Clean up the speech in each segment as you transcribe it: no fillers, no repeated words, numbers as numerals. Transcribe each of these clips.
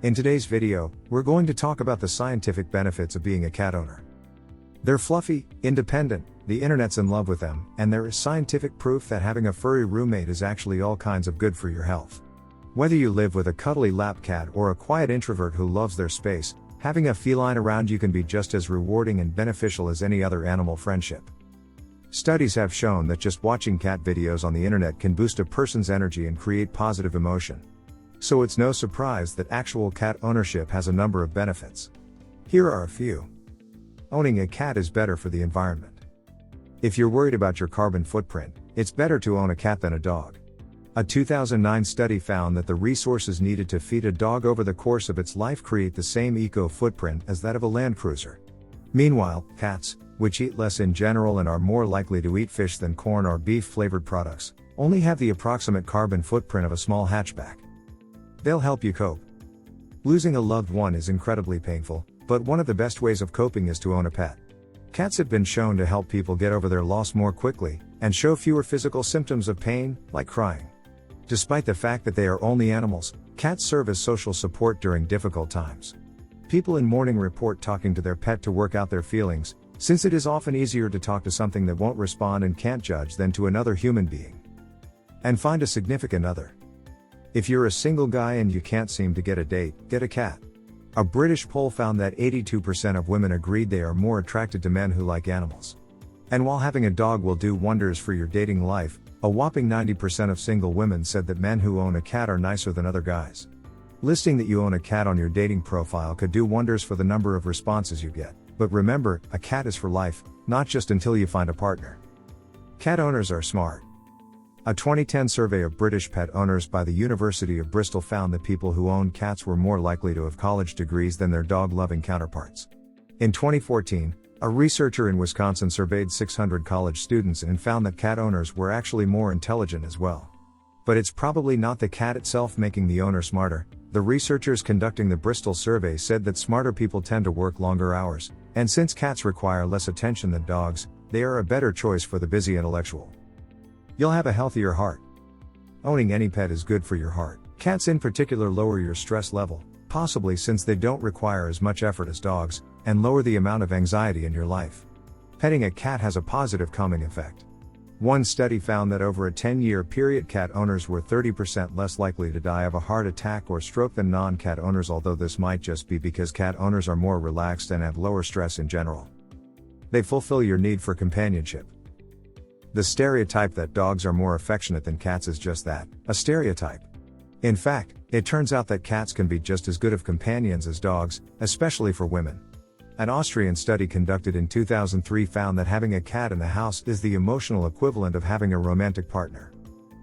In today's video, we're going to talk about the scientific benefits of being a cat owner. They're fluffy, independent, the internet's in love with them, and there is scientific proof that having a furry roommate is actually all kinds of good for your health. Whether you live with a cuddly lap cat or a quiet introvert who loves their space, having a feline around you can be just as rewarding and beneficial as any other animal friendship. Studies have shown that just watching cat videos on the internet can boost a person's energy and create positive emotion. So it's no surprise that actual cat ownership has a number of benefits. Here are a few. Owning a cat is better for the environment. If you're worried about your carbon footprint, it's better to own a cat than a dog. A 2009 study found that the resources needed to feed a dog over the course of its life create the same eco-footprint as that of a Land Cruiser. Meanwhile, cats, which eat less in general and are more likely to eat fish than corn or beef-flavored products, only have the approximate carbon footprint of a small hatchback. They'll help you cope. Losing a loved one is incredibly painful, but one of the best ways of coping is to own a pet. Cats have been shown to help people get over their loss more quickly, and show fewer physical symptoms of pain, like crying. Despite the fact that they are only animals, cats serve as social support during difficult times. People in mourning report talking to their pet to work out their feelings, since it is often easier to talk to something that won't respond and can't judge than to another human being. And find a significant other. If you're a single guy and you can't seem to get a date, get a cat. A British poll found that 82% of women agreed they are more attracted to men who like animals. And while having a dog will do wonders for your dating life, a whopping 90% of single women said that men who own a cat are nicer than other guys. Listing that you own a cat on your dating profile could do wonders for the number of responses you get. But remember, a cat is for life, not just until you find a partner. Cat owners are smart. A 2010 survey of British pet owners by the University of Bristol found that people who owned cats were more likely to have college degrees than their dog-loving counterparts. In 2014, a researcher in Wisconsin surveyed 600 college students and found that cat owners were actually more intelligent as well. But it's probably not the cat itself making the owner smarter. The researchers conducting the Bristol survey said that smarter people tend to work longer hours, and since cats require less attention than dogs, they are a better choice for the busy intellectual. You'll have a healthier heart. Owning any pet is good for your heart. Cats in particular lower your stress level, possibly since they don't require as much effort as dogs, and lower the amount of anxiety in your life. Petting a cat has a positive calming effect. One study found that over a 10-year period cat owners were 30% less likely to die of a heart attack or stroke than non-cat owners, although this might just be because cat owners are more relaxed and have lower stress in general. They fulfill your need for companionship. The stereotype that dogs are more affectionate than cats is just that, a stereotype. In fact, it turns out that cats can be just as good of companions as dogs, especially for women. An Austrian study conducted in 2003 found that having a cat in the house is the emotional equivalent of having a romantic partner.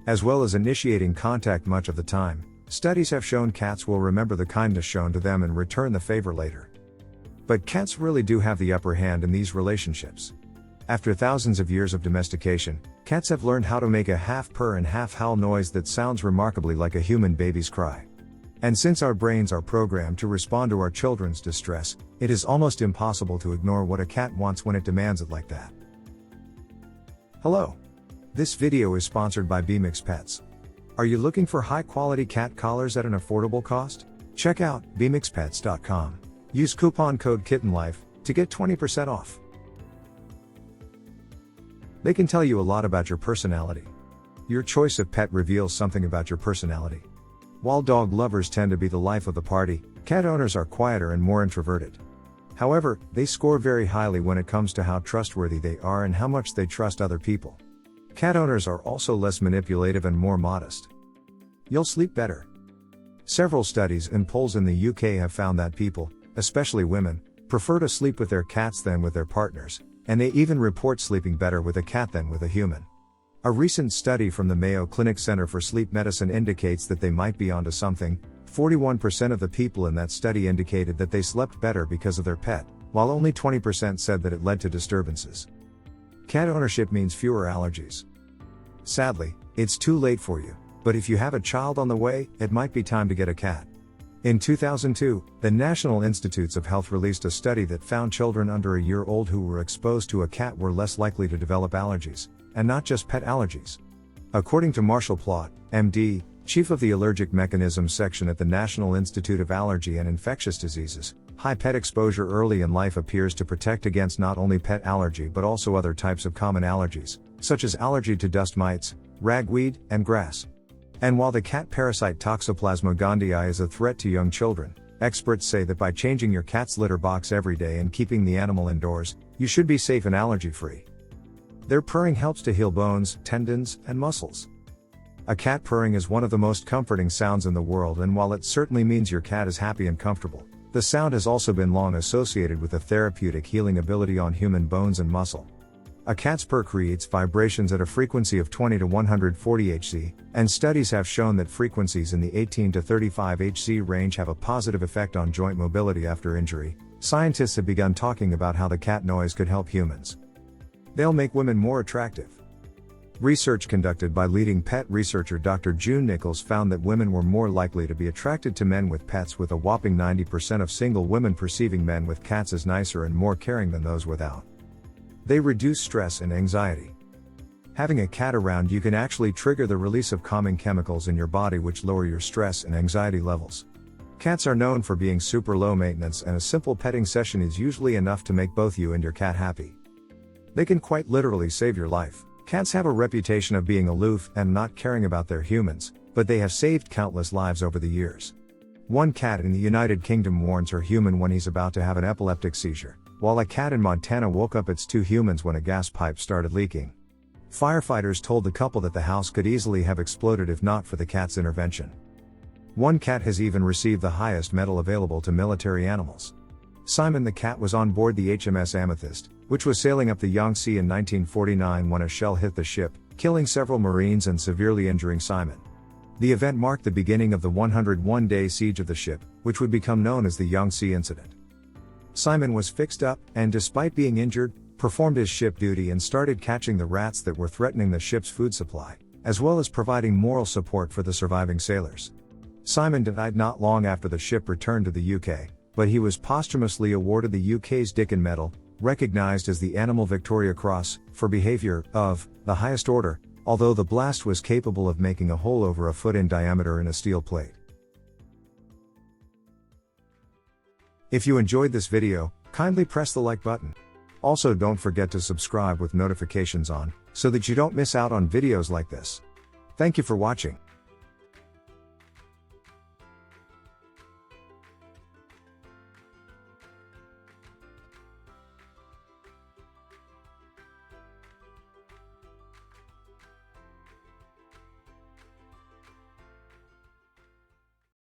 As well as initiating contact much of the time, studies have shown cats will remember the kindness shown to them and return the favor later. But cats really do have the upper hand in these relationships. After thousands of years of domestication, cats have learned how to make a half purr and half howl noise that sounds remarkably like a human baby's cry. And since our brains are programmed to respond to our children's distress, it is almost impossible to ignore what a cat wants when it demands it like that. Hello. This video is sponsored by Bmix Pets. Are you looking for high-quality cat collars at an affordable cost? Check out bmixpets.com. Use coupon code KittenLife to get 20% off. They can tell you a lot about your personality. Your choice of pet reveals something about your personality. While dog lovers tend to be the life of the party, cat owners are quieter and more introverted. However, they score very highly when it comes to how trustworthy they are and how much they trust other people. Cat owners are also less manipulative and more modest. You'll sleep better. Several studies and polls in the UK have found that people, especially women, prefer to sleep with their cats than with their partners, and they even report sleeping better with a cat than with a human. A recent study from the Mayo Clinic Center for Sleep Medicine indicates that they might be onto something. 41% of the people in that study indicated that they slept better because of their pet, while only 20% said that it led to disturbances. Cat ownership means fewer allergies. Sadly, it's too late for you, but if you have a child on the way, it might be time to get a cat. In 2002, the National Institutes of Health released a study that found children under a year old who were exposed to a cat were less likely to develop allergies, and not just pet allergies. According to Marshall Plott, MD, chief of the Allergic Mechanisms section at the National Institute of Allergy and Infectious Diseases. High pet exposure early in life appears to protect against not only pet allergy but also other types of common allergies, such as allergy to dust mites, ragweed, and grass. And while the cat parasite Toxoplasma gondii is a threat to young children, experts say that by changing your cat's litter box every day and keeping the animal indoors, you should be safe and allergy-free. Their purring helps to heal bones, tendons, and muscles. A cat purring is one of the most comforting sounds in the world, and while it certainly means your cat is happy and comfortable, the sound has also been long associated with a therapeutic healing ability on human bones and muscle. A cat's purr creates vibrations at a frequency of 20 to 140 Hz, and studies have shown that frequencies in the 18 to 35 Hz range have a positive effect on joint mobility after injury. Scientists have begun talking about how the cat noise could help humans. They'll make women more attractive. Research conducted by leading pet researcher Dr. June Nichols found that women were more likely to be attracted to men with pets, with a whopping 90% of single women perceiving men with cats as nicer and more caring than those without. They reduce stress and anxiety. Having a cat around you can actually trigger the release of calming chemicals in your body which lower your stress and anxiety levels. Cats are known for being super low maintenance, and a simple petting session is usually enough to make both you and your cat happy. They can quite literally save your life. Cats have a reputation of being aloof and not caring about their humans, but they have saved countless lives over the years. One cat in the United Kingdom warns her human when he's about to have an epileptic seizure, while a cat in Montana woke up its two humans when a gas pipe started leaking. Firefighters told the couple that the house could easily have exploded if not for the cat's intervention. One cat has even received the highest medal available to military animals. Simon the cat was on board the HMS Amethyst, which was sailing up the Yangtze in 1949 when a shell hit the ship, killing several Marines and severely injuring Simon. The event marked the beginning of the 101-day siege of the ship, which would become known as the Yangtze Incident. Simon was fixed up, and despite being injured, performed his ship duty and started catching the rats that were threatening the ship's food supply, as well as providing moral support for the surviving sailors. Simon died not long after the ship returned to the UK, but he was posthumously awarded the UK's Dickin Medal, recognized as the Animal Victoria Cross, for behavior of the highest order, although the blast was capable of making a hole over a foot in diameter in a steel plate. If you enjoyed this video, kindly press the like button. Also, don't forget to subscribe with notifications on, so that you don't miss out on videos like this. Thank you for watching.